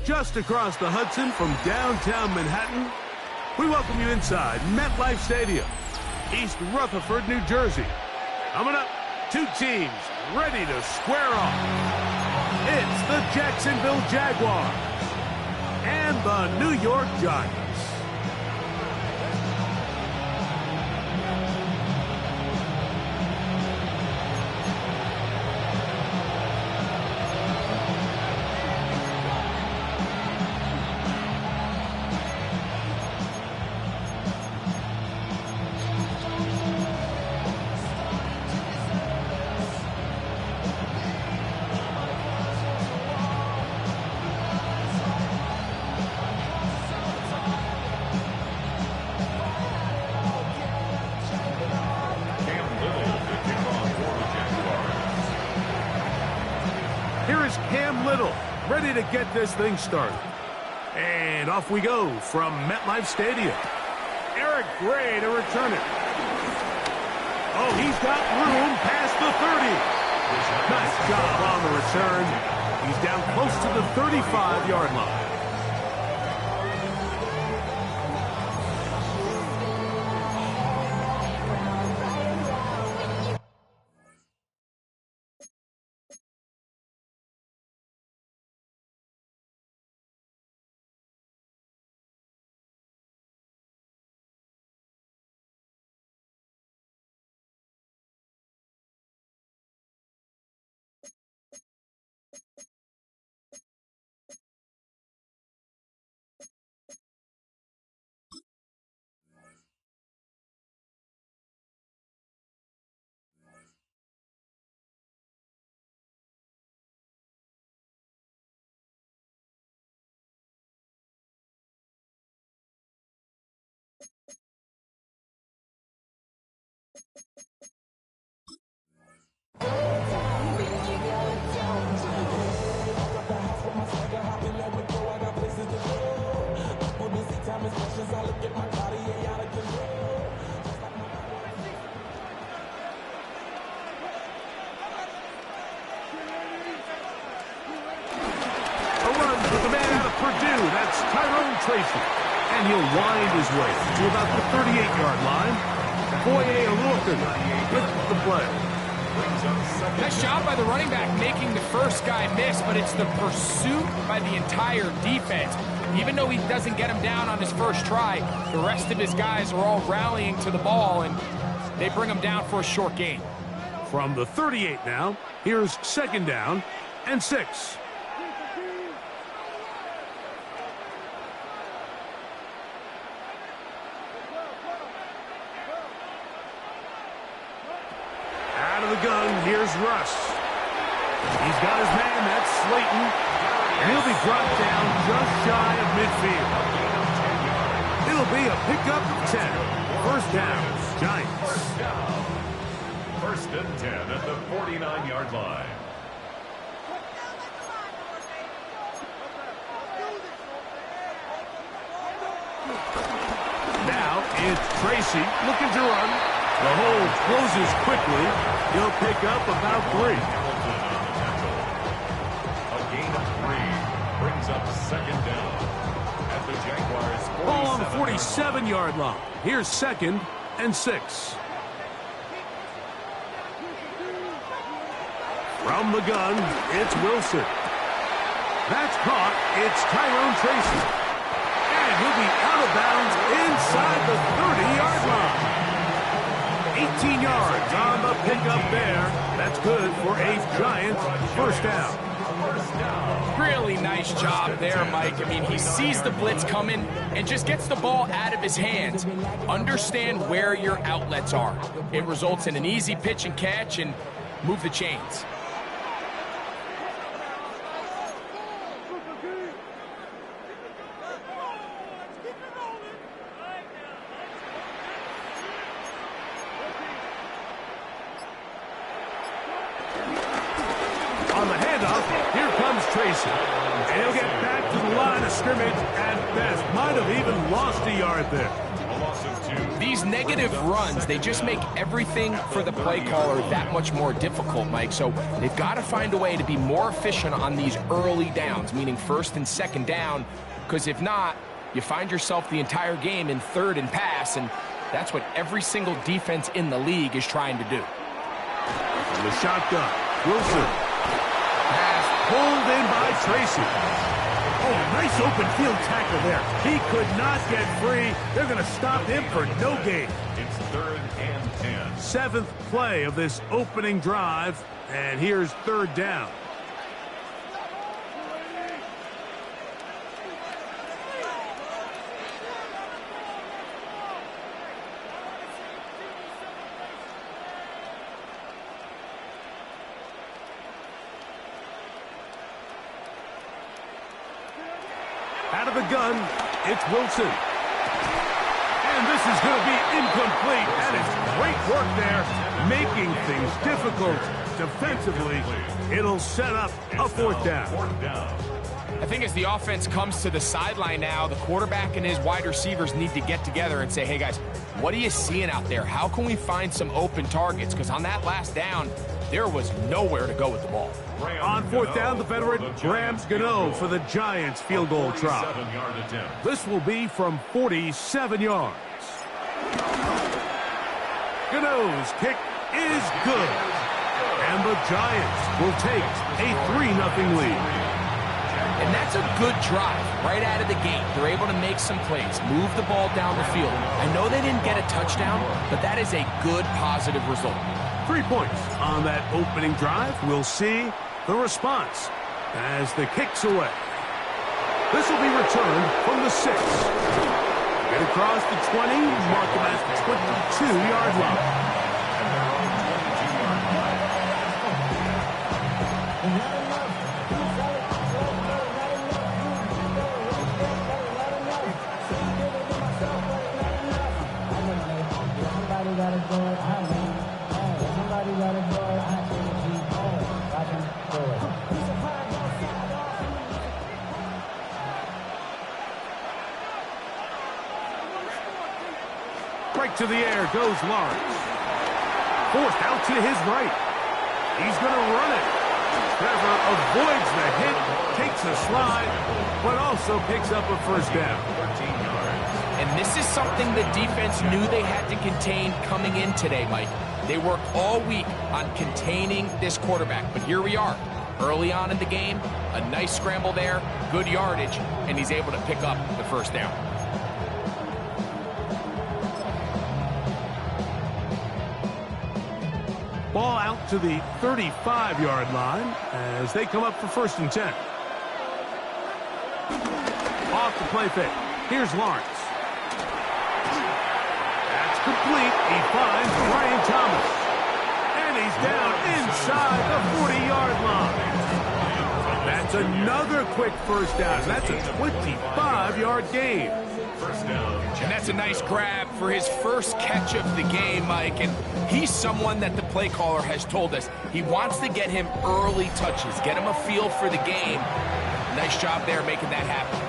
Just across the Hudson from downtown Manhattan, we welcome you inside MetLife Stadium, East Rutherford, New Jersey. Coming up, two teams ready to square off. It's the Jacksonville Jaguars and the New York Giants. Ready to get this thing started. And off we go from MetLife Stadium. Eric Gray to return it. Oh, he's got room past the 30. Nice job on the return. He's down close to the 35-yard line. And he'll wind his way to about the 38-yard line. Boye Aluakun with the play. Nice job by the running back making the first guy miss, but it's the pursuit by the entire defense. Even though he doesn't get him down on his first try, the rest of his guys are all rallying to the ball, and they bring him down for a short gain. From the 38 now, here's second down and 6. The gun, here's Russ. He's got his man, that's Slayton. And he'll be dropped down just shy of midfield. It'll be a pickup of 10. First down, Giants. First and 10 at the 49-yard line. Now it's Tracy looking to run. The hole closes quickly. He'll pick up about 3. A gain of 3 brings up second down. At the Jaguars' 47. Ball on the 47-yard line. Here's second and 6. From the gun, it's Wilson. That's caught. It's Tyrone Tracy. And he'll be out of bounds inside the 30-yard line. 18 yards on the pickup there. That's good for a Giants first down. Really nice job there, Mike. I mean, he sees the blitz coming and just gets the ball out of his hands. Understand where your outlets are. It results in an easy pitch and catch and move the chains. On the handoff, here comes Tracy. And he'll get back to the line of scrimmage at best. Might have even lost a yard there. A loss of 2. These negative runs, they just make everything for the play caller that much more difficult, Mike. So they've got to find a way to be more efficient on these early downs, meaning first and second down, because if not, you find yourself the entire game in third and pass, and that's what every single defense in the league is trying to do. From the shotgun, Wilson. Pass pulled in by Tracy. Oh, nice open field tackle there. He could not get free. They're going to stop him for no gain. It's 3rd and 10. 7th play of this opening drive, and here's 3rd down. Out of the gun, it's Wilson. And this is going to be incomplete. That is great work there, making things difficult defensively. It'll set up a 4th down. I think as the offense comes to the sideline now, the quarterback and his wide receivers need to get together and say, hey, guys, what are you seeing out there? How can we find some open targets? Because on that last down, there was nowhere to go with the ball. On 4th down, the veteran Graham Gano for the Giants field goal try. This will be from 47 yards. Gano's kick is good. And the Giants will take a 3-0 lead. And that's a good drive right out of the gate. They're able to make some plays, move the ball down the field. I know they didn't get a touchdown, but that is a good, positive result. 3 points on that opening drive. We'll see the response as the kick's away. This will be returned from the 6. Get across the 20, mark him at the 22-yard line. Right to the air goes Lawrence. Forced out to his right. He's going to run it. Trevor avoids the hit, takes a slide, but also picks up a 1st down. 13 yards. And this is something the defense knew they had to contain coming in today, Mike. They worked all week on containing this quarterback, but here we are. Early on in the game, a nice scramble there, good yardage, and he's able to pick up the 1st down. Ball out to the 35-yard line as they come up for 1st and 10. Off the play fake. Here's Lawrence. That's complete. He finds Brian Thomas. And he's down inside the 40-yard line. That's another quick 1st down. That's a 25-yard gain. 1st down. And that's a nice grab for his first catch of the game, Mike. And he's someone that the play caller has told us he wants to get him early touches, get him a feel for the game. Nice job there making that happen.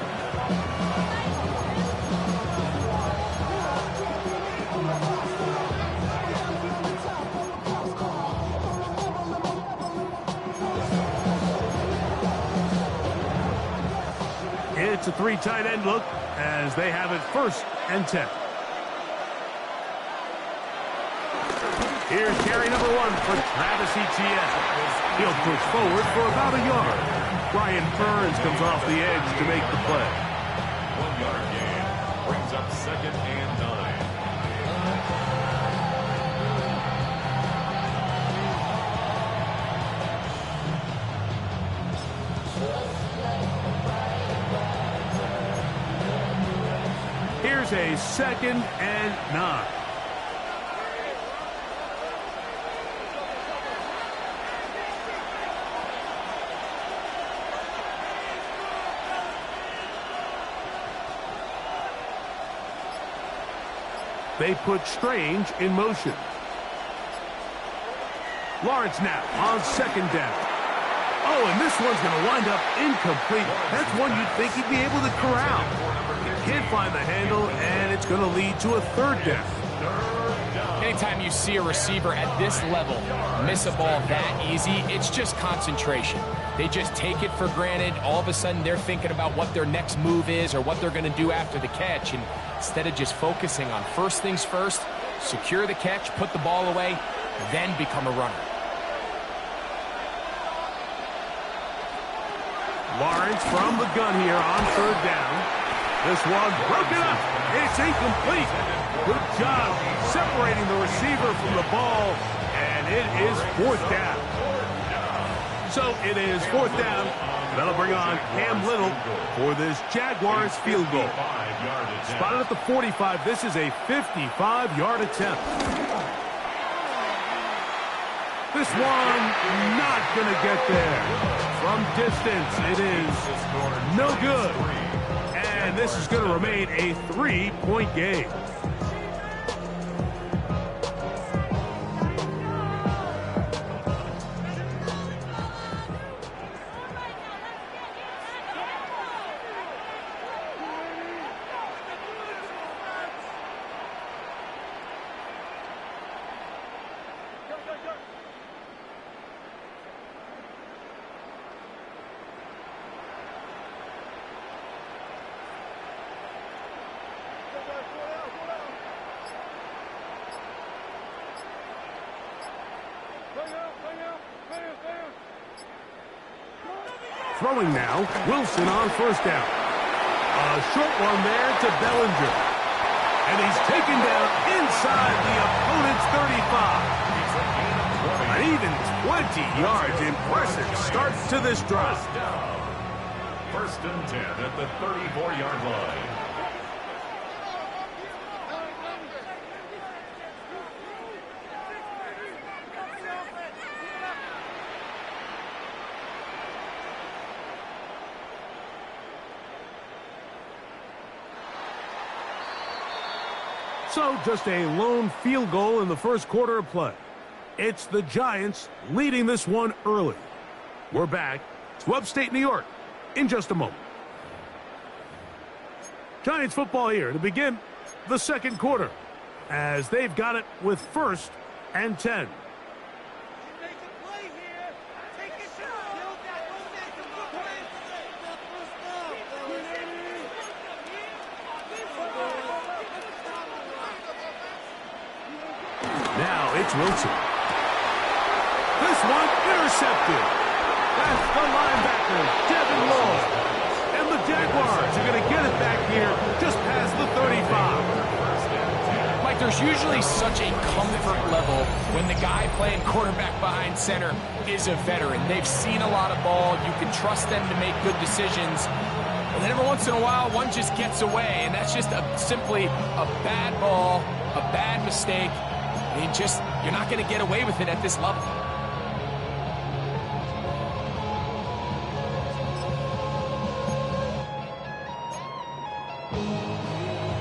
It's a 3 tight end look as they have it 1st and 10. Here's carry number 1 for Travis Etienne. He'll push forward for about a yard. Brian Burns comes off the edge to make the play. 1-yard gain. Brings up 2nd and 9. a 2nd and 9. They put Strange in motion. Lawrence now on 2nd down. Oh, and this one's going to wind up incomplete. That's one you'd think he'd be able to corral. He can't find the handle, and it's going to lead to a 3rd down. Anytime you see a receiver at this level miss a ball that easy, it's just concentration. They just take it for granted. All of a sudden, they're thinking about what their next move is or what they're going to do after the catch. And instead of just focusing on first things first, secure the catch, put the ball away, then become a runner. Lawrence from the gun here on 3rd down. This one broken up. It's incomplete. Good job separating the receiver from the ball, and it is 4th down. So it is 4th down. That'll bring on Cam Little for this Jaguars field goal. Spotted at the 45. This is a 55-yard attempt. This one not going to get there. From distance, it is no good. And this is going to remain a 3-point game. Throwing now, Wilson on 1st down. A short one there to Bellinger. And he's taken down inside the opponent's 35. An even 20 yards. Impressive start to this drive. 1st and 10 at the 34-yard line. So just a lone field goal in the 1st quarter of play. It's the Giants leading this one early. We're back to upstate New York in just a moment. Giants football here to begin the 2nd quarter as they've got it with 1st and 10. It's Wilson. This one intercepted. That's the linebacker, Devin Lloyd. And the Jaguars are going to get it back here just past the 35. Mike, there's usually such a comfort level when the guy playing quarterback behind center is a veteran. They've seen a lot of ball. You can trust them to make good decisions. And then every once in a while, one just gets away. And that's just simply a bad ball, a bad mistake. I mean, you're not going to get away with it at this level.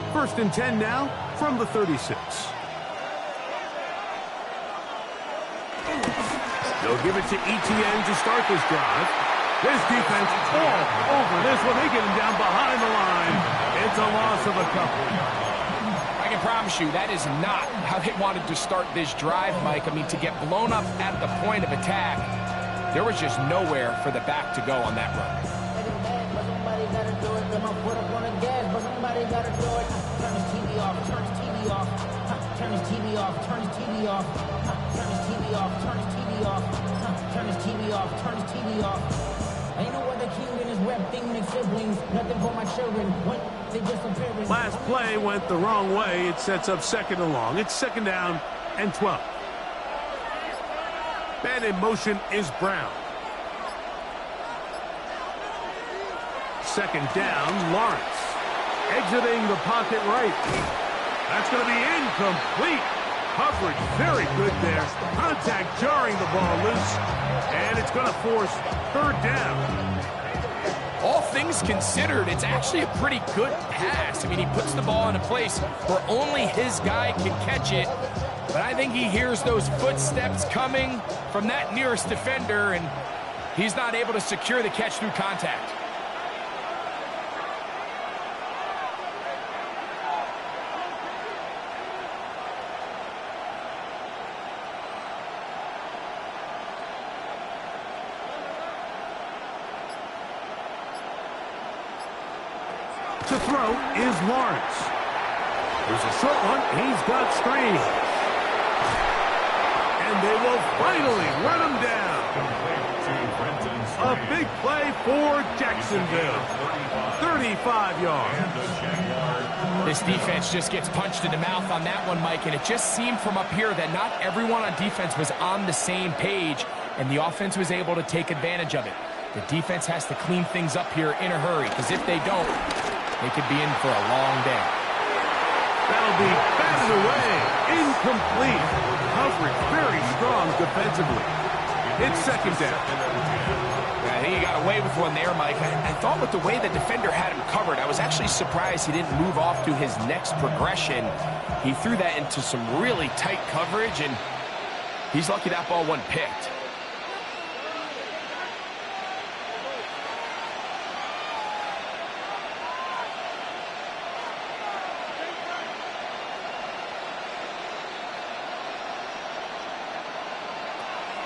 First and 10 now from the 36. They'll give it to ETN to start this drive. His defense all over this one. They get him down behind the line. It's a loss of a couple. I can promise you that is not how they wanted to start this drive, Mike. I mean, to get blown up at the point of attack, there was just nowhere for the back to go on that run. Last play went the wrong way. It sets up 2nd and long. It's 2nd down and 12. Man in motion is Brown. 2nd down, Lawrence. Exiting the pocket right. That's going to be incomplete. Coverage very good there. Contact jarring the ball loose. And it's going to force third down. All things considered, it's actually a pretty good pass. I mean, he puts the ball in a place where only his guy can catch it. But I think he hears those footsteps coming from that nearest defender, and he's not able to secure the catch through contact. To throw is Lawrence. There's a short one. He's got Strange. And they will finally run him down. A big play for Jacksonville. 35 yards. This defense just gets punched in the mouth on that one, Mike, and it just seemed from up here that not everyone on defense was on the same page, and the offense was able to take advantage of it. The defense has to clean things up here in a hurry, because if they don't, they could be in for a long day. That'll be batted away. Incomplete. Coverage very strong defensively. It's second down. I think he got away with one there, Mike. I thought with the way the defender had him covered, I was actually surprised he didn't move off to his next progression. He threw that into some really tight coverage, and he's lucky that ball wasn't picked.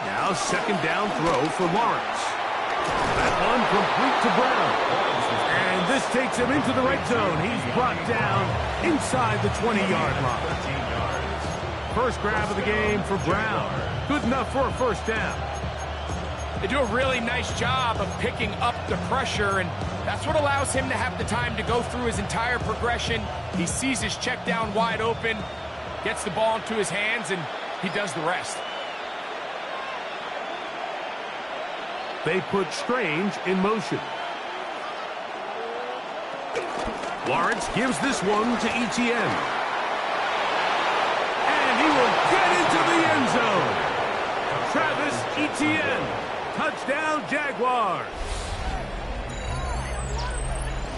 Now second down throw for Lawrence. That one complete to Brown. And this takes him into the red zone. He's brought down inside the 20-yard line. First grab of the game for Brown. Good enough for a first down. They do a really nice job of picking up the pressure, and that's what allows him to have the time to go through his entire progression. He sees his check down wide open, gets the ball into his hands, and he does the rest. They put Strange in motion. Lawrence gives this one to Etienne. And he will get into the end zone. Travis Etienne. Touchdown, Jaguars.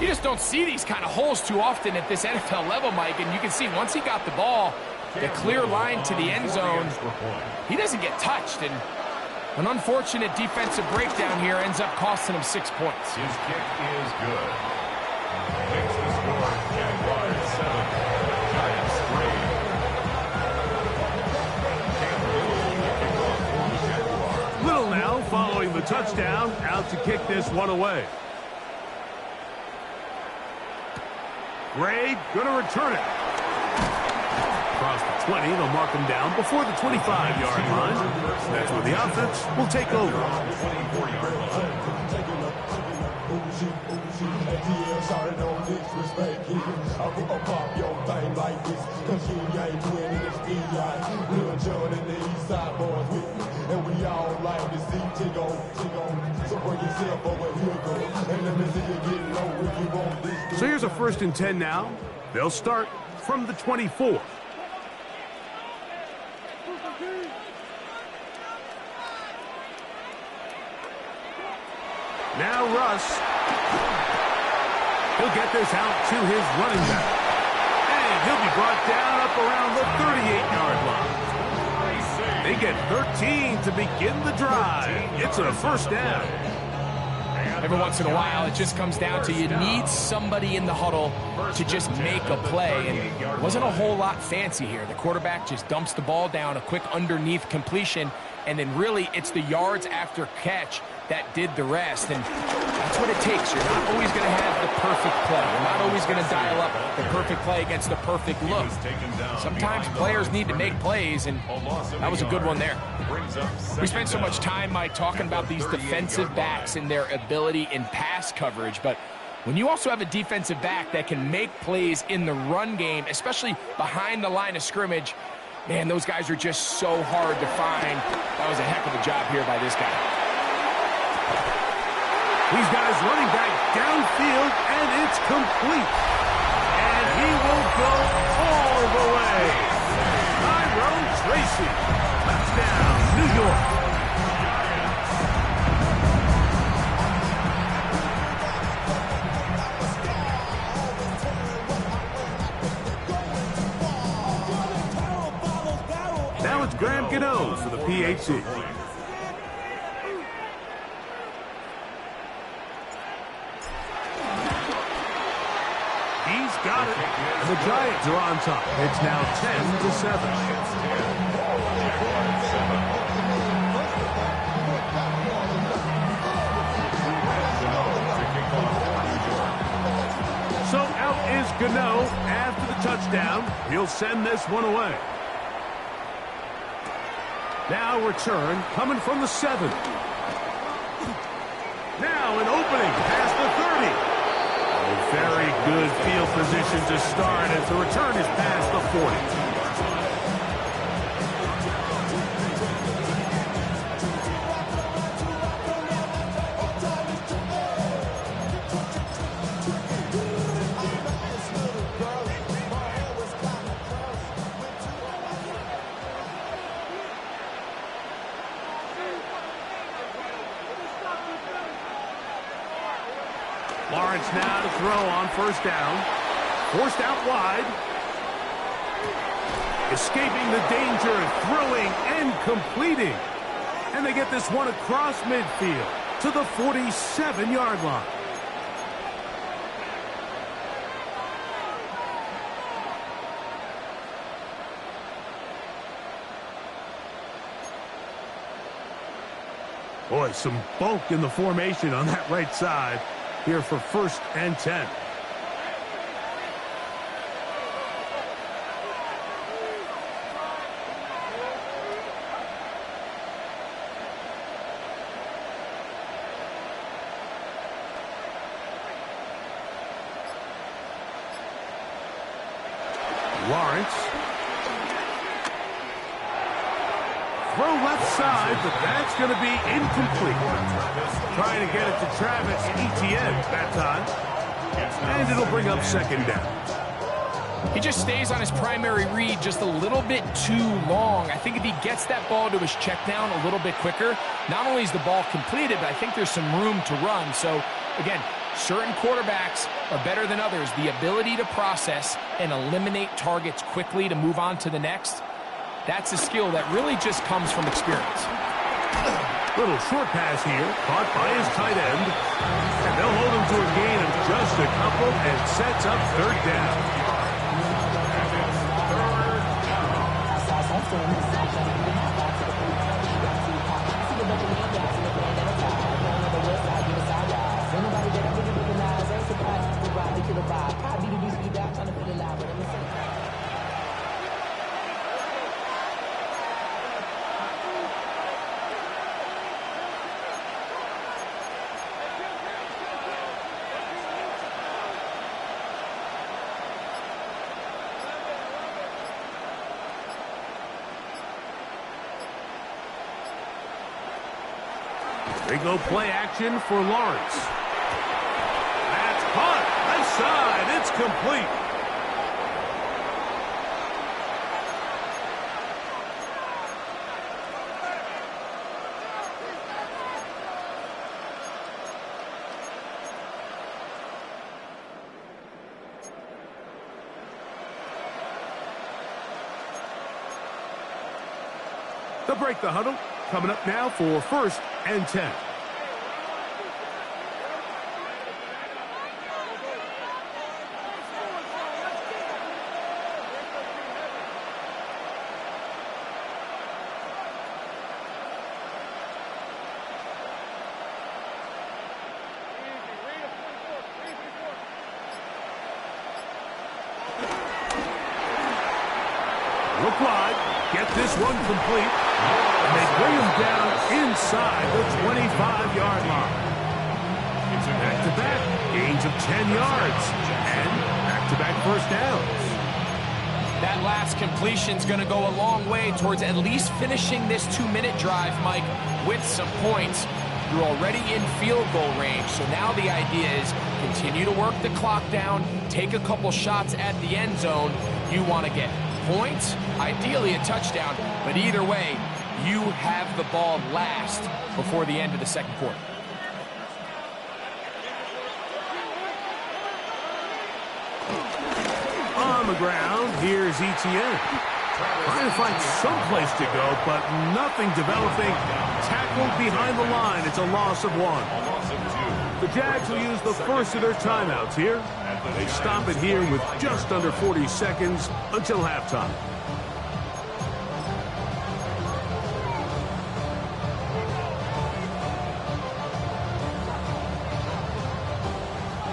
You just don't see these kind of holes too often at this NFL level, Mike. And you can see once he got the ball, the clear line to the end zone, he doesn't get touched. And an unfortunate defensive breakdown here ends up costing him 6 points. His kick is good. Makes the score Jaguars 7, Giants 3. Little now following the touchdown, out to kick this one away. Gray gonna return it. Across the 20, they'll mark him down before the 25-yard line. That's where the offense will take over. 24-yard line. So here's a 1st and 10 now. They'll start from the 24. Now Russ. He'll get this out to his running back. And he'll be brought down up around the 38-yard line. They get 13 to begin the drive. It's a first down. Every once in a while, it just comes down to you need somebody in the huddle to just make a play. And it wasn't a whole lot fancy here. The quarterback just dumps the ball down, a quick underneath completion, and then really it's the yards after catch that did the rest. And that's what it takes. You're not always going to have the perfect play. You're not always going to dial up the perfect play against the perfect look. Sometimes players need to make plays, and that was a good one there. We spent so much time, Mike, talking about these defensive backs and their ability in pass coverage, but when you also have a defensive back that can make plays in the run game, especially behind the line of scrimmage, man, those guys are just so hard to find. That was a heck of a job here by this guy. He's got his running back downfield, and it's complete. He will go all the way. Tyrone Tracy. Touchdown, New York. Now it's Graham Gano for the PHC. He's got it. The Giants are on top. It's now 10-7. So out is Gano after the touchdown. He'll send this one away. Now return coming from the 7. Now an opening past the 30. Very good field position to start as the return is past the 40. Lawrence now to throw on first down. Forced out wide. Escaping the danger, throwing and completing. And they get this one across midfield to the 47-yard line. Boy, some bulk in the formation on that right side. Here for 1st and 10. Lawrence. Throw left side, but that's going to be incomplete. Trying to get it to Travis Etienne that time. And it'll bring up 2nd down. He just stays on his primary read just a little bit too long. I think if he gets that ball to his check down a little bit quicker, not only is the ball completed, but I think there's some room to run. So, again, certain quarterbacks are better than others. The ability to process and eliminate targets quickly to move on to the next, that's a skill that really just comes from experience. Little short pass here, caught by his tight end. And they'll hold him to a gain of just a couple and sets up 3rd down. They go play action for Lawrence. That's caught. Left side. It's complete. They'll break the huddle. Coming up now for 1st and 10. Look wide. Get this one complete. And they bring him down inside the 25-yard line. Back-to-back gains of 10 yards. And back-to-back first downs. That last completion's going to go a long way towards at least finishing this 2-minute drive, Mike, with some points. You're already in field goal range, so now the idea is continue to work the clock down, take a couple shots at the end zone. You want to get points, ideally a touchdown, but either way, you have the ball last before the end of the second quarter. On the ground, here's Etienne. Trying to find some place to go, but nothing developing. Tackled behind the line. It's a loss of 1. The Jags will use the first of their timeouts here. They stop it here with just under 40 seconds until halftime.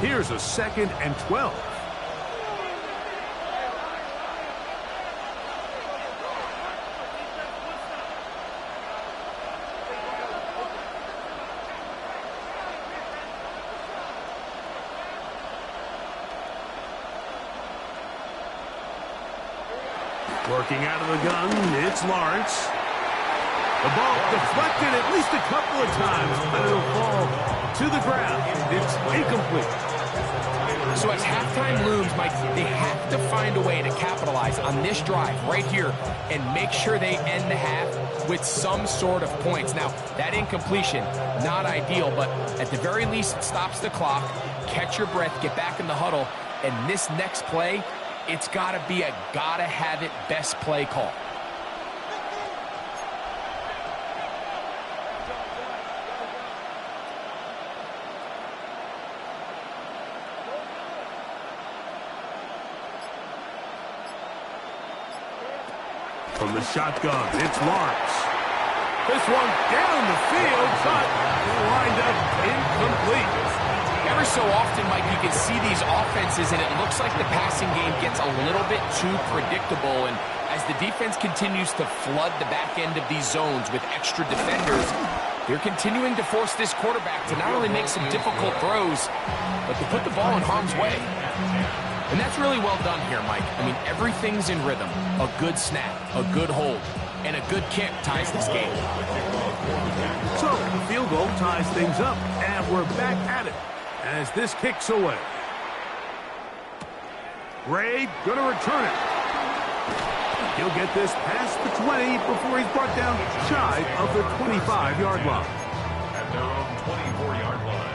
Here's a 2nd and 12. Working out of the gun, it's Lawrence. The ball deflected at least a couple of times, but it'll fall to the ground. It's incomplete. So as halftime looms, Mike, they have to find a way to capitalize on this drive right here and make sure they end the half with some sort of points. Now, that incompletion, not ideal, but at the very least, it stops the clock. Catch your breath, get back in the huddle, and this next play, it's got to be a gotta-have-it best play call. From the shotgun, it's Lawrence. This one down the field, but lined up incomplete. Ever so often, Mike, you can see these offenses, and it looks like the passing game gets a little bit too predictable. And as the defense continues to flood the back end of these zones with extra defenders, they're continuing to force this quarterback to not only make some difficult throws, but to put the ball in harm's way. And that's really well done here, Mike. I mean, everything's in rhythm. A good snap, a good hold, and a good kick ties this game. So, the field goal ties things up, and we're back at it as this kicks away. Ray gonna return it. He'll get this past the 20 before he's brought down shy of the 25-yard line. At their own 24-yard line.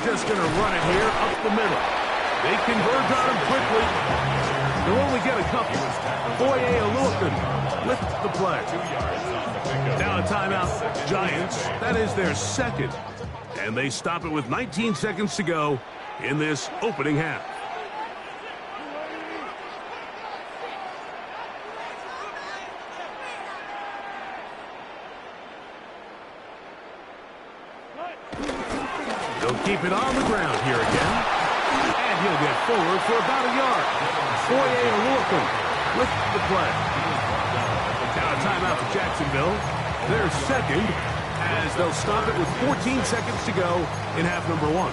Just going to run it here up the middle. They converge on him quickly. They'll only get a couple. Boye Aluakun with the play. Now a timeout, Giants. That is their second. And they stop it with 19 seconds to go in this opening half. He'll keep it on the ground here again. And he'll get forward for about a yard. Boye Aluakun with the play. Now a timeout for Jacksonville. Their second, as they'll stop it with 14 seconds to go in half number 1.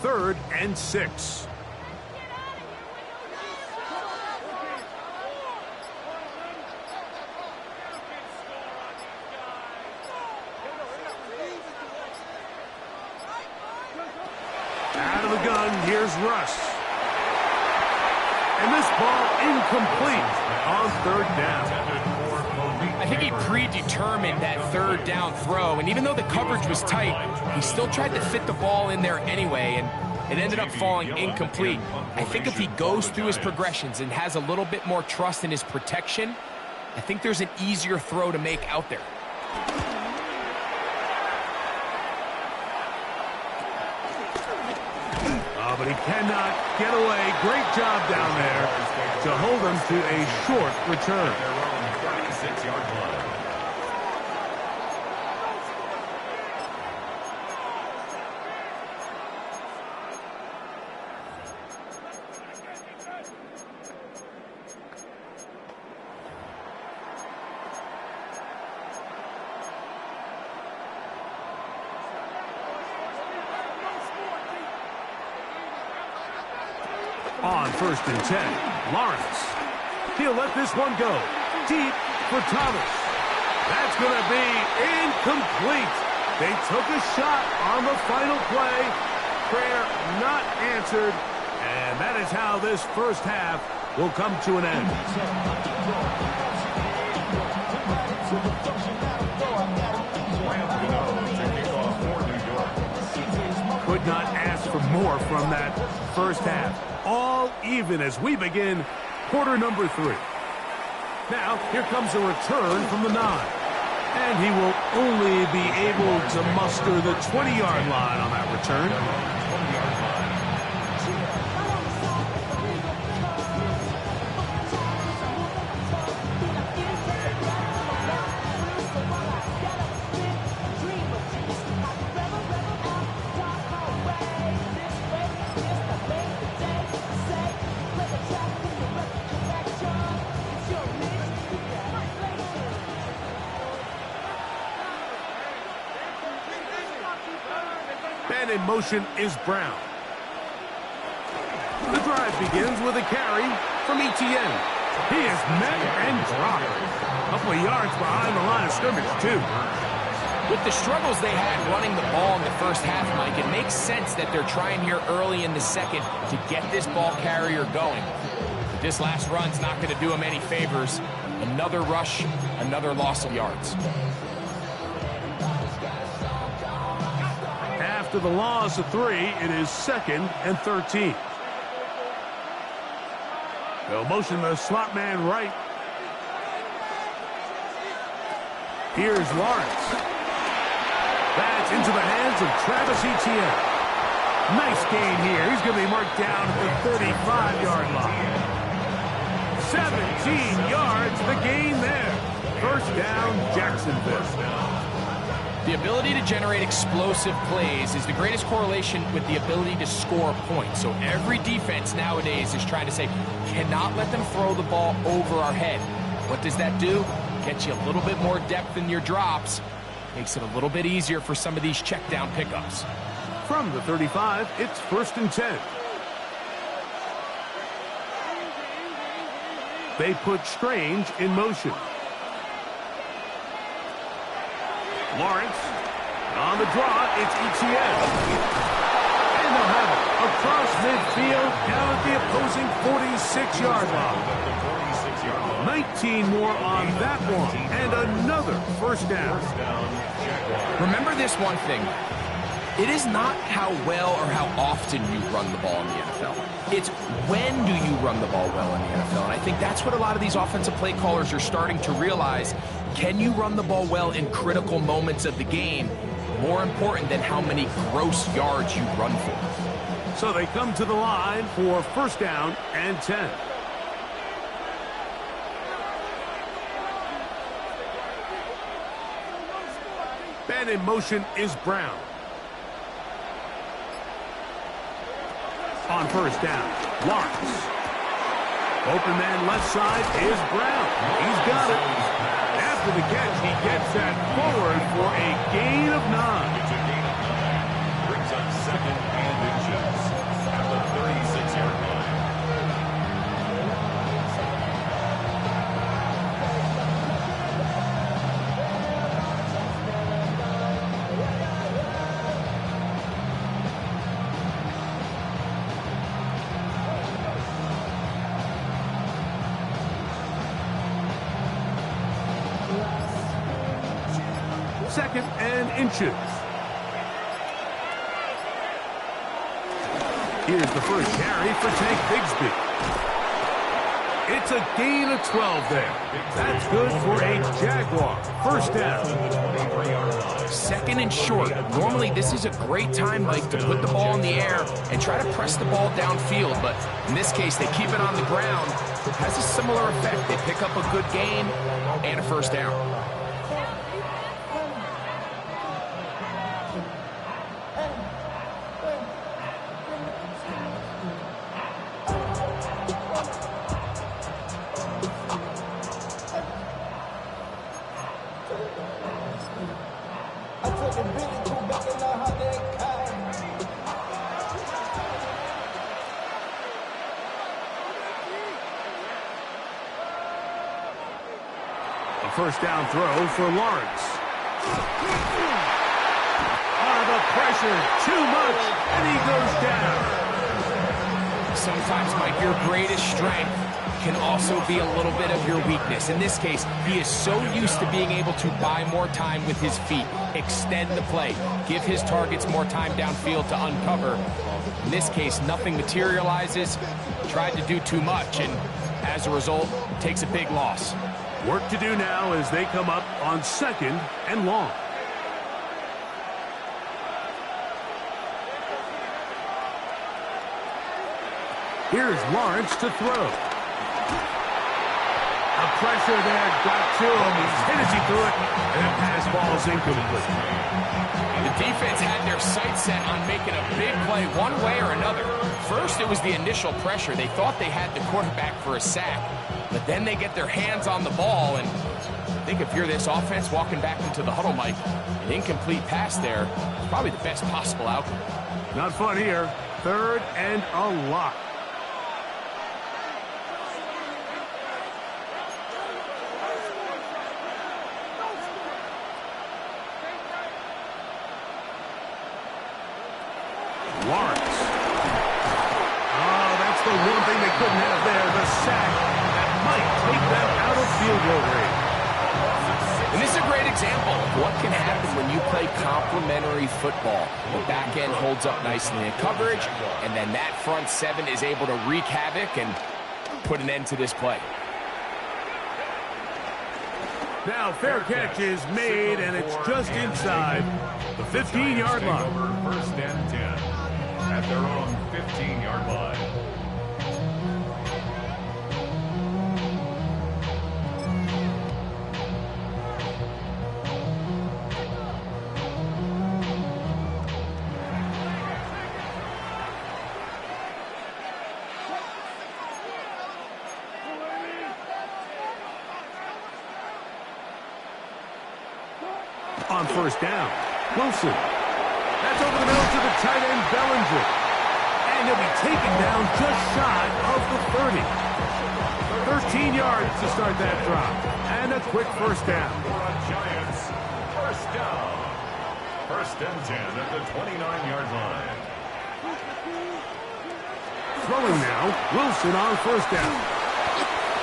Third and 6. Out of the gun, here's Russ. And this ball incomplete on third down. I think he predetermined that third down throw, and even though the coverage was tight, he still tried to fit the ball in there anyway, and it ended up falling incomplete. I think if he goes through his progressions and has a little bit more trust in his protection, I think there's an easier throw to make out there. Oh, but he cannot get away. Great job down there to hold him to a short return. 36-yard line. On 1st and 10, Lawrence. He'll let this one go. Deep for Thomas. That's going to be incomplete. They took a shot on the final play. Prayer not answered. And that is how this first half will come to an end. Could not ask for more from that first half. All even as we begin quarter number 3. Now, here comes a return from the 9. And he will only be able to muster the 20-yard line on that return. 20-yard line. And in motion is Brown. The drive begins with a carry from Etienne. He is met and dropped. A couple of yards behind the line of scrimmage, too. With the struggles they had running the ball in the first half, Mike, it makes sense that they're trying here early in the second to get this ball carrier going. This last run's not going to do him any favors. Another rush, another loss of yards. After the loss of 3, it is 2nd and 13. They'll motion the slot man right. Here's Lawrence. That's into the hands of Travis Etienne. Nice gain here. He's going to be marked down at the 35-yard line. 17 yards, the gain there. First down, Jacksonville. The ability to generate explosive plays is the greatest correlation with the ability to score points. So every defense nowadays is trying to say, cannot let them throw the ball over our head. What does that do? Gets you a little bit more depth in your drops. Makes it a little bit easier for some of these check down pickups. From the 35, it's 1st and 10. They put Strange in motion. Lawrence, on the draw, it's Etienne. And they'll have it across midfield, down at the opposing 46-yard line. 19 more on that one, and another first down. Remember this one thing. It is not how well or how often you run the ball in the NFL. It's when do you run the ball well in the NFL. And I think that's what a lot of these offensive play callers are starting to realize. Can you run the ball well in critical moments of the game? More important than how many gross yards you run for. So they come to the line for first down and 10. And in motion is Brown. On first down, Lawrence. Open man left side is Brown. He's got it. After the catch, he gets that forward for a gain of 9. Brings up 2nd and inches at the 36-yard line. 2nd and inches. Here's the first carry for Tank Bigsby. It's a gain of 12 there. That's good for a Jaguar. First down. 2nd and short. Normally, this is a great time, Mike, to put the ball in the air and try to press the ball downfield. But in this case, they keep it on the ground. It has a similar effect. They pick up a good gain and a first down. First down throw for Lawrence. The pressure, too much, and he goes down. Sometimes, Mike, your greatest strength can also be a little bit of your weakness. In this case, he is so used to being able to buy more time with his feet, extend the play, give his targets more time downfield to uncover. In this case, nothing materializes, tried to do too much, and as a result, takes a big loss. Work to do now as they come up on 2nd and long. Here's Lawrence to throw. The pressure there got to him. He's hit as he threw it, and that pass ball's incomplete. The defense had their sights set on making a big play one way or another. First, it was the initial pressure. They thought they had the quarterback for a sack. But then they get their hands on the ball, and I think if you're this offense walking back into the huddle, Mike, an incomplete pass there is probably the best possible outcome. Not fun here. 3rd and a lot. Lawrence. Oh, that's the one thing they couldn't have there, the sack. Might take them out of field goal range. And this is a great example of what can happen when you play complementary football. The back end holds up nicely in coverage, and then that front 7 is able to wreak havoc and put an end to this play. Now fair catch is made, and it's just inside the 15-yard line. First and 10 at their own 15-yard line. On first down, Wilson. That's over the middle to the tight end, Bellinger. And he'll be taken down just shy of the 30. 13 yards to start that drive. And a quick first down. Giants, first down. First and 10 at the 29-yard line. Throwing now, Wilson on first down.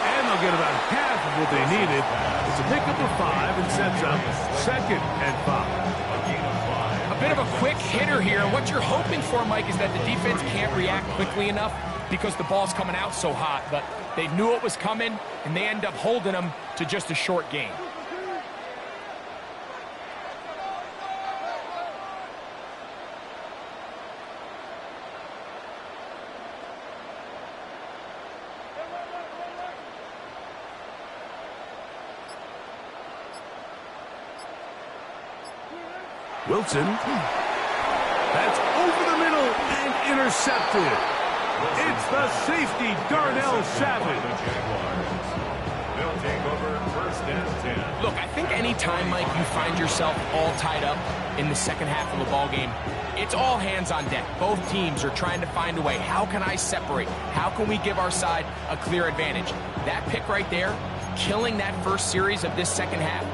And they'll get about half of what they needed. It's a pickup of 5 and sets up 2nd and 5. A bit of a quick hitter here. What you're hoping for, Mike, is that the defense can't react quickly enough because the ball's coming out so hot. But they knew it was coming, and they end up holding them to just a short gain. Wilson. That's over the middle and intercepted. It's the safety, Darnell Savage. They'll take over first and 10. Look, I think any time, Mike, you find yourself all tied up in the second half of the ball game, it's all hands on deck. Both teams are trying to find a way. How can I separate? How can we give our side a clear advantage? That pick right there, killing that first series of this second half,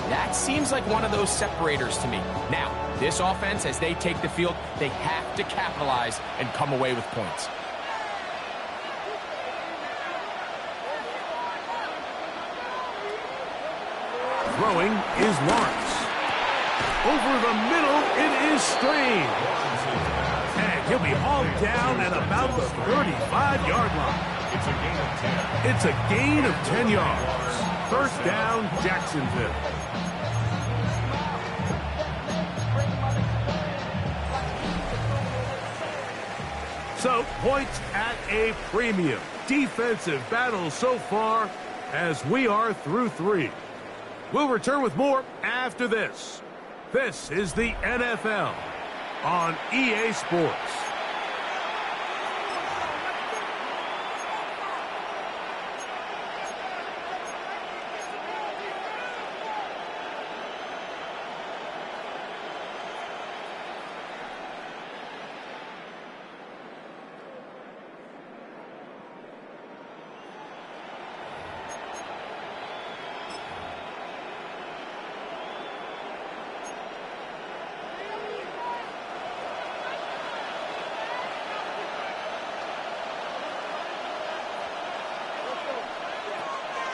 that seems like one of those separators to me. Now, this offense, as they take the field, they have to capitalize and come away with points. Throwing is Lawrence. Over the middle, it is strained. And he'll be hauled down at about the 35-yard line. It's a gain of 10 yards. First down, Jacksonville. So, points at a premium. Defensive battle so far as we are through 3. We'll return with more after this. This is the NFL on EA Sports.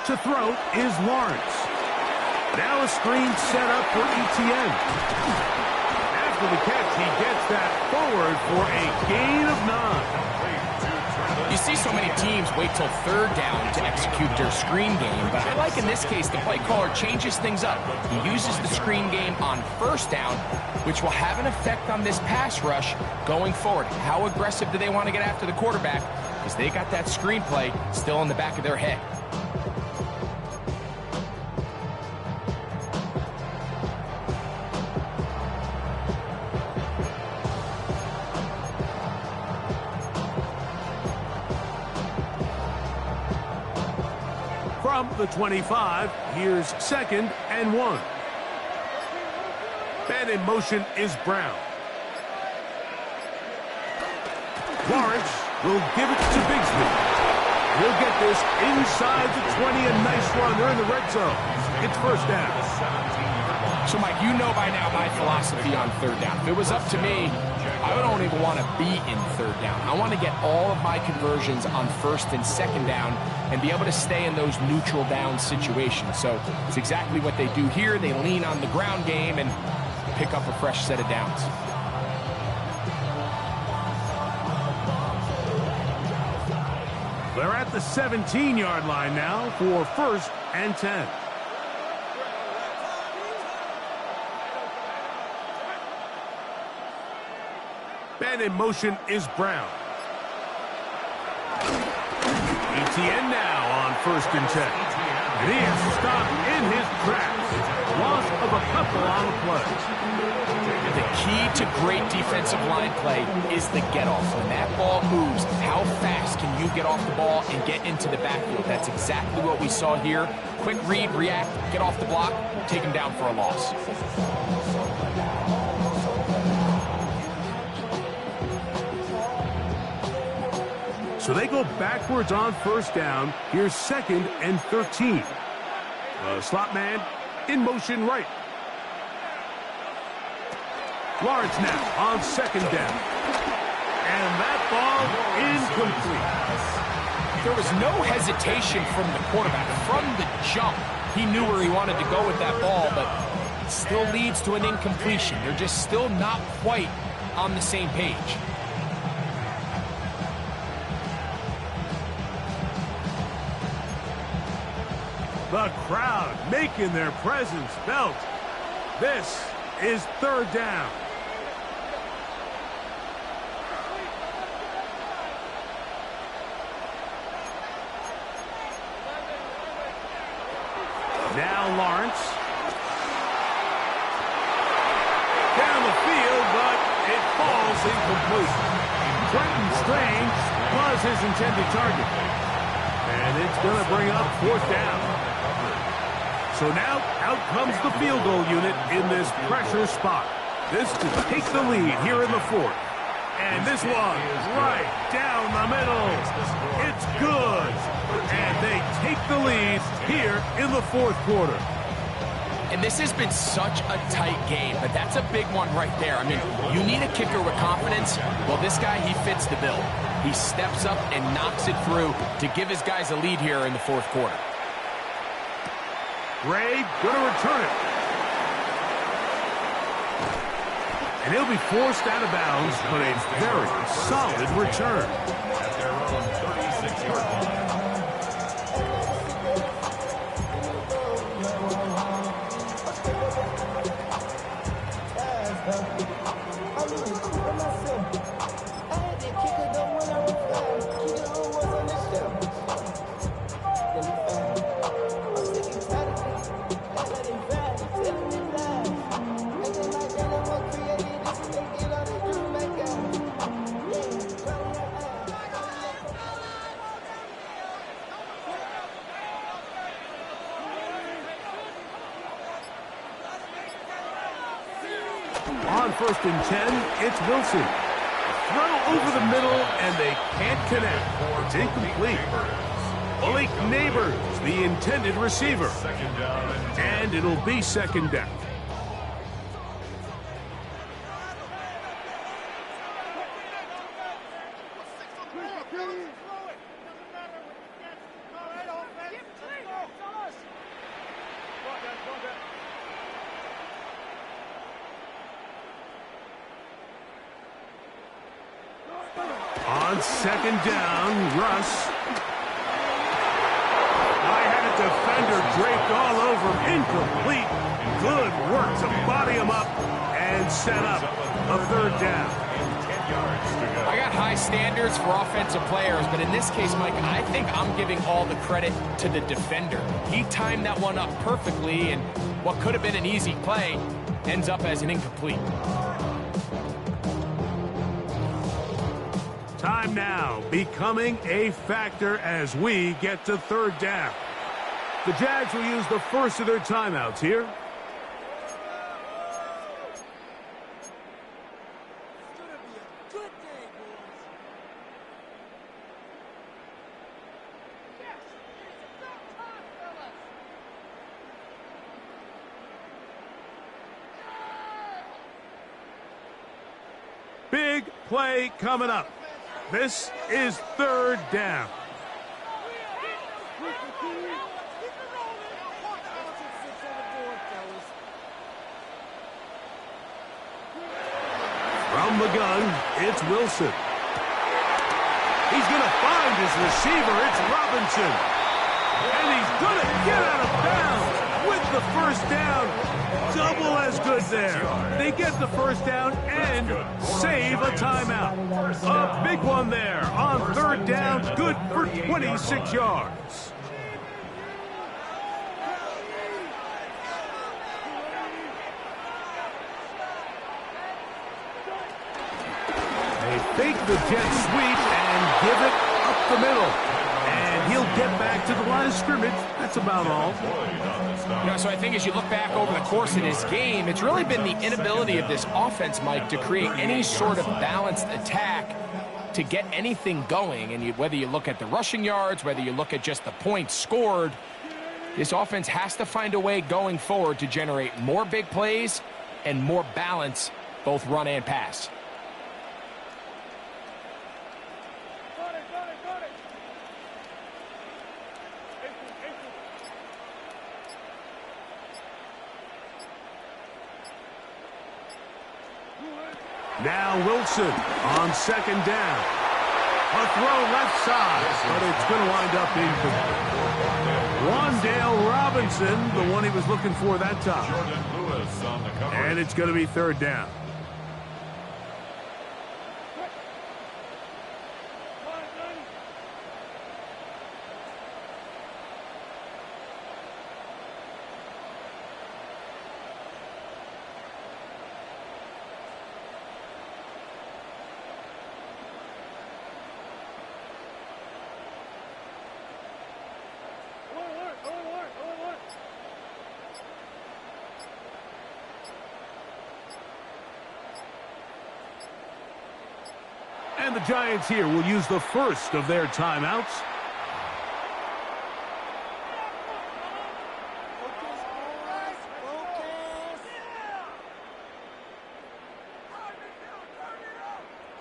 To throw is Lawrence. Now a screen set up for ETN. After the catch, he gets that forward for a gain of 9. You see so many teams wait till third down to execute their screen game, but I like in this case the play caller changes things up. He uses the screen game on first down, which will have an effect on this pass rush going forward. How aggressive do they want to get after the quarterback? Because they got that screenplay still in the back of their head. From the 25, here's 2nd and 1. Man in motion is Brown. Lawrence will give it to Bigsby. He'll get this inside the 20, a nice run. They're in the red zone. It's first down. So, Mike, you know by now my philosophy on third down. If it was up to me, I don't even want to be in third down. I want to get all of my conversions on first and second down and be able to stay in those neutral down situations. So it's exactly what they do here. They lean on the ground game and pick up a fresh set of downs. They're at the 17-yard line now for 1st and 10. Man in motion is Brown. ETN now on 1st and 10. And he is stopped in his tracks. Loss of a couple on the play. The key to great defensive line play is the get-off. When that ball moves, how fast can you get off the ball and get into the backfield? That's exactly what we saw here. Quick read, react, get off the block, take him down for a loss. So they go backwards on first down. Here's 2nd and 13. Slot man in motion right. Lawrence now on 2nd down. And that ball incomplete. There was no hesitation from the quarterback. From the jump, he knew where he wanted to go with that ball, but it still leads to an incompletion. They're just still not quite on the same page. The crowd making their presence felt. This is 3rd down. Now Lawrence. Down the field, but it falls incomplete. Quentin Strange was his intended target. And it's going to bring up 4th down. So now, out comes the field goal unit in this pressure spot. This to take the lead here in the 4th. And this one, right down the middle. It's good. And they take the lead here in the 4th quarter. And this has been such a tight game, but that's a big one right there. I mean, you need a kicker with confidence. Well, this guy, he fits the bill. He steps up and knocks it through to give his guys a lead here in the 4th quarter. Ray going to return it. And he'll be forced out of bounds, but a very solid return. At their own 36-yard line. On 1st and 10, it's Wilson. Throw over the middle, and they can't connect. It's incomplete. Malik Neighbors, the intended receiver. Second down and 10. And it'll be 2nd down. On 2nd down, Russ. I had a defender draped all over him. Incomplete. Good work to body him up and set up a 3rd down. 10 yards to go. I got high standards for offensive players, but in this case, Mike, I think I'm giving all the credit to the defender. He timed that one up perfectly, and what could have been an easy play ends up as an incomplete. Time now becoming a factor as we get to 3rd down. The Jags will use the first of their timeouts here. Big play coming up. This is 3rd down. From the gun, it's Wilson. He's going to find his receiver. It's Robinson. And he's going to get out of bounds with the 1st down. Double as good there. They get the 1st down and save a timeout. A big one there on 3rd down. Good for 26 yards. They fake the jet sweep and give it up the middle. And he'll get back to the line of scrimmage. That's about all. You know, so I think as you look back over the course of this game, it's really been the inability of this offense, Mike, to create any sort of balanced attack to get anything going. And whether you look at the rushing yards, whether you look at just the points scored, this offense has to find a way going forward to generate more big plays and more balance, both run and pass. Now Wilson on 2nd down. A throw left side, but it's going to wind up incomplete. Wandale Robinson, the one he was looking for that time. Jordan Lewis on the cover. And it's going to be 3rd down. And the Giants here will use the first of their timeouts.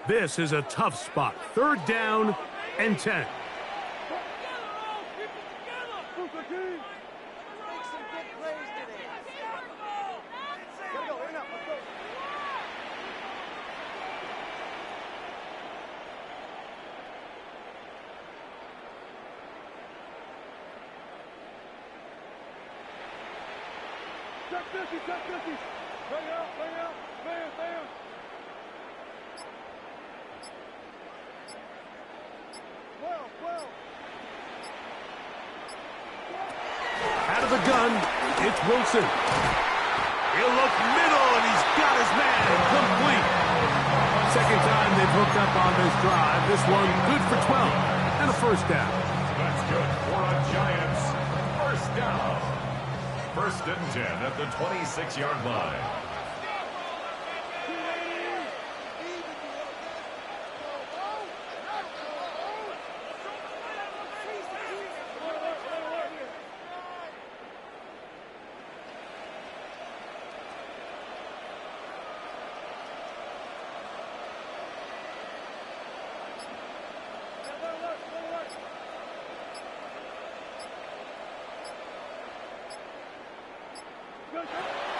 This is a tough spot. 3rd down and 10. Out of the gun, it's Wilson. He'll look middle, and he's got his man complete. Second time they've hooked up on this drive. This one good for 12 and a first down. That's good for a Giants first down. First and 10 at the 26-yard line.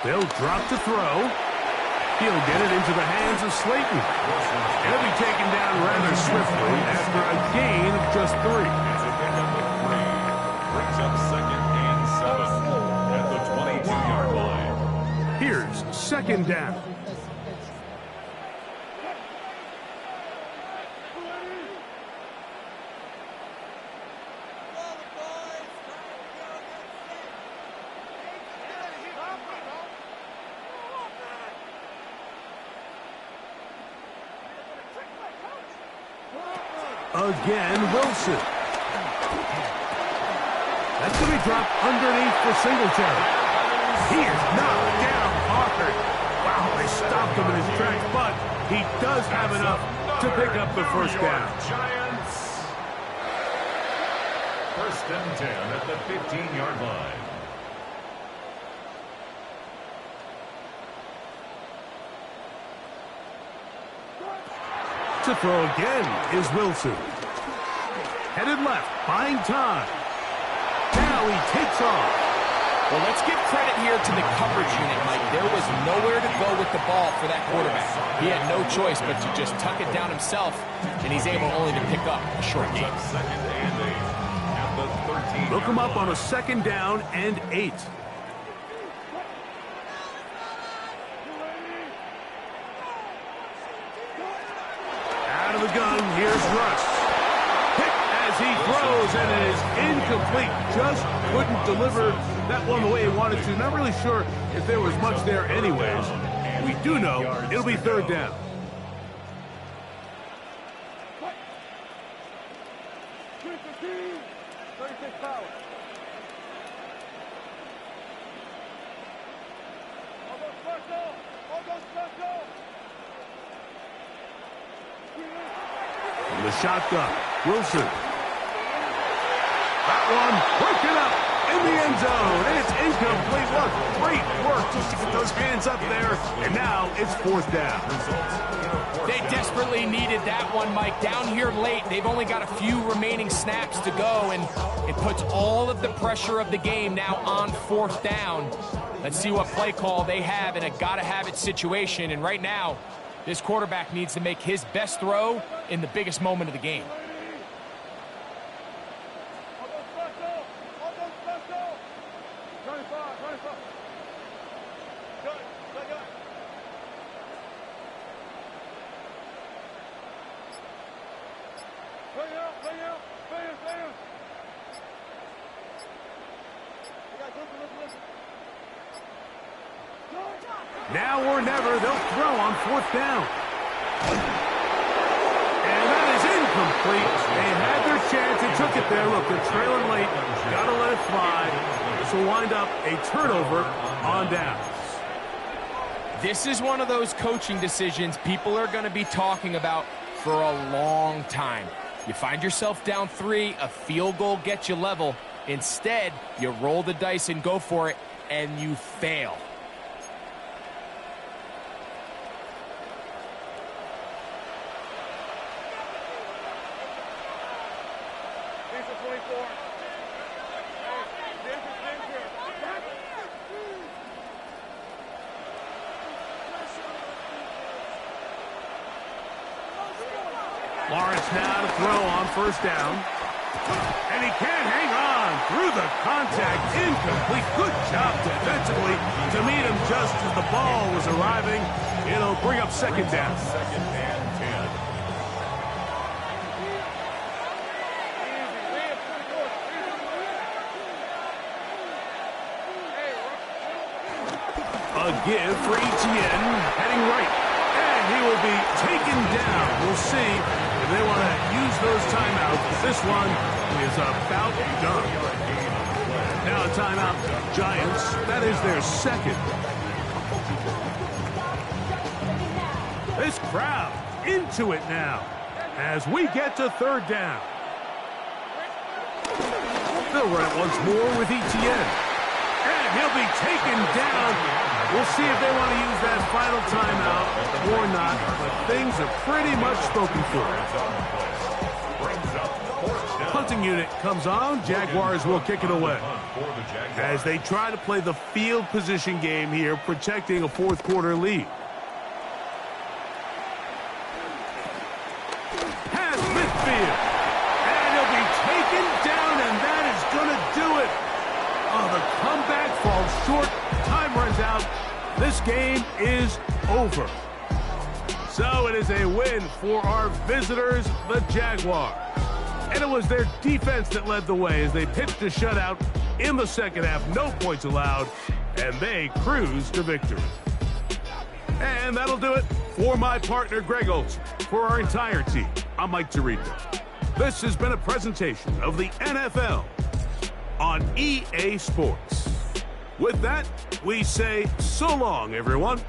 They'll drop to throw. He'll get it into the hands of Slayton. He'll be taken down rather swiftly after a gain of just 3. It's a pickup of 3. Brings up second and 7 at the 22-yard line. Here's second down. Again, Wilson. That's going to be dropped underneath for Singletary. He is knocked down hard. Wow, they stopped him in his tracks, but he does have enough to pick up the first down. Giants. First and 10 at the 15-yard line. To throw again is Wilson. Headed left, buying time. Now he takes off. Well, let's give credit here to the coverage unit, Mike. There was nowhere to go with the ball for that quarterback. He had no choice but to just tuck it down himself, and he's able only to pick up a short gain. Second and 8 at the 13. Look him up on a second down and 8. Out of the gun, here's Russ. Hit as he throws, and it is incomplete. Just couldn't deliver that one the way he wanted to. Not really sure if there was much there anyways. We do know it'll be third down. From the shotgun, Wilson. That one broken up in the end zone, and it's incomplete. What great work just to get those hands up there, and now it's fourth down. They desperately needed that one, Mike. Down here late, they've only got a few remaining snaps to go, and it puts all of the pressure of the game now on fourth down. Let's see what play call they have in a gotta-have-it situation, and right now, this quarterback needs to make his best throw in the biggest moment of the game. Now or never, they'll throw on fourth down. And that is incomplete. They had their chance. They took it there. Look, they're trailing late. Got to let it fly. This will wind up a turnover on downs. This is one of those coaching decisions people are going to be talking about for a long time. You find yourself down 3, a field goal gets you level. Instead, you roll the dice and go for it, and you fail. Lawrence now to throw on first down. And he can't hang on through the contact. Incomplete. Good job defensively to meet him just as the ball was arriving. It'll bring up second down. Second and 10. A give for Etienne, heading right. And he will be taken down. We'll see if they want to use those timeouts. This one is about done. Now a timeout, Giants. That is their second. This crowd into it now as we get to third down. They'll run it once more with Etienne. And he'll be taken down. We'll see if they want to use that final timeout or not, but things are pretty much spoken for. Punting unit comes on. Jaguars will kick it away as they try to play the field position game here, protecting a fourth quarter lead. Has midfield. And he'll be taken down, and that is going to do it. Oh, the comeback falls short. Time runs out. This game is over. So it is a win for our visitors, the Jaguars. And it was their defense that led the way as they pitched a shutout in the second half. No points allowed, and they cruised to victory. And that'll do it for my partner, Greg Olson. For our entire team, I'm Mike Tirico. This has been a presentation of the NFL on EA Sports. With that, we say so long, everyone.